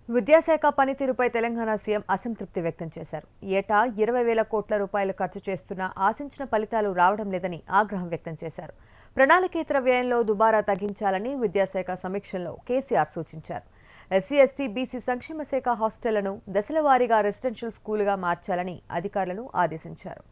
విద్యాశాఖ పనితీరుపై తెలంగాణ సీఎం అసంతృప్తి వ్యక్తం చేశారు. ఏటా 20,000 కోట్ల రూపాయలు ఖర్చు చేస్తున్నా ఆశించిన ఫలితాలు రావడం లేదని ఆగ్రహం వ్యక్తం చేశారు. ప్రణాళికేతర వ్యయంలో దుబారా తగ్గించాలని విద్యాశాఖ సమీక్షల్లో కేసీఆర్ సూచించారు. ఎస్సీ, ఎస్టీ, బీసీ సంక్షేమ శాఖ హాస్టళ్లను దశలవారీగా రెసిడెన్షియల్ స్కూలుగా మార్చాలని అధికారులను ఆదేశించారు.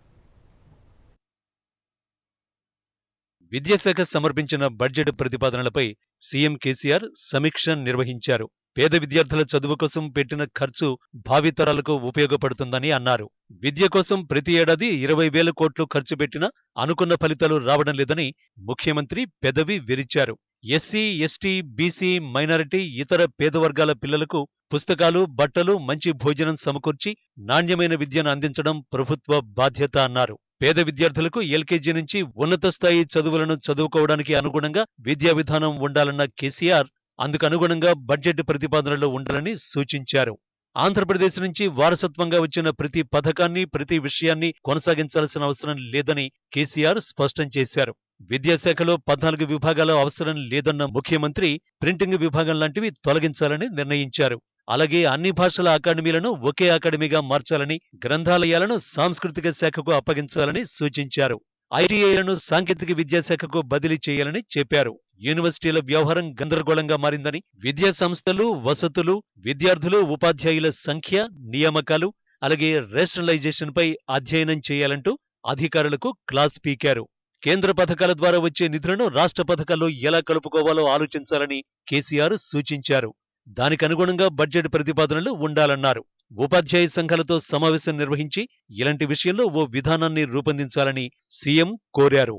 విద్యాశాఖ సమర్పించిన బడ్జెట్ ప్రతిపాదనలపై సీఎం కేసీఆర్ సమీక్ష నిర్వహించారు. పేద విద్యార్థుల చదువు కోసం పెట్టిన ఖర్చు భావితరాలకు ఉపయోగపడుతుందని అన్నారు. విద్య కోసం ప్రతి ఏడాది 20,000 కోట్లు ఖర్చు పెట్టినా అనుకున్న ఫలితాలు రావడం లేదని ముఖ్యమంత్రి పెదవి విరిచారు. ఎస్సీ, ఎస్టీ, బీసీ, మైనారిటీ, ఇతర పేద వర్గాల పిల్లలకు పుస్తకాలు, బట్టలు, మంచి భోజనం సమకూర్చి నాణ్యమైన విద్యను అందించడం ప్రభుత్వ బాధ్యత అన్నారు. పేద విద్యార్థులకు ఎల్కేజీ నుంచి ఉన్నత స్థాయి చదువులను చదువుకోవడానికి అనుగుణంగా విద్యా విధానం ఉండాలన్న కేసీఆర్ అందుకనుగుణంగా బడ్జెట్ ప్రతిపాదనలో ఉండాలని సూచించారు. ఆంధ్రప్రదేశ్ నుంచి వారసత్వంగా వచ్చిన ప్రతి పథకాన్ని, ప్రతి విషయాన్ని కొనసాగించాల్సిన అవసరం లేదని కేసీఆర్ స్పష్టం చేశారు. విద్యాశాఖలో 14 విభాగాల అవసరం లేదన్న ముఖ్యమంత్రి ప్రింటింగ్ విభాగం లాంటివి తొలగించాలని నిర్ణయించారు. అలాగే అన్ని భాషల అకాడమీలను ఒకే అకాడమీగా మార్చాలని, గ్రంథాలయాలను సాంస్కృతిక శాఖకు అప్పగించాలని సూచించారు. ఐటీఐలను సాంకేతిక విద్యాశాఖకు బదిలీ చేయాలని చెప్పారు. యూనివర్సిటీల వ్యవహారం గందరగోళంగా మారిందని, విద్యా సంస్థలు, వసతులు, విద్యార్థులు, ఉపాధ్యాయుల సంఖ్య, నియామకాలు, అలాగే రేషనలైజేషన్పై అధ్యయనం చేయాలంటూ అధికారులకు క్లాస్ పీకారు. కేంద్ర పథకాల ద్వారా వచ్చే నిధులను రాష్ట్ర పథకాల్లో ఎలా కలుపుకోవాలో ఆలోచించాలని కేసీఆర్ సూచించారు. దానికనుగుణంగా బడ్జెట్ ప్రతిపాదనలు ఉండాలన్నారు. ఉపాధ్యాయ సంఘాలతో సమావేశం నిర్వహించి ఇలాంటి విషయంలో ఓ విధానాన్ని రూపొందించాలని సీఎం కోరారు.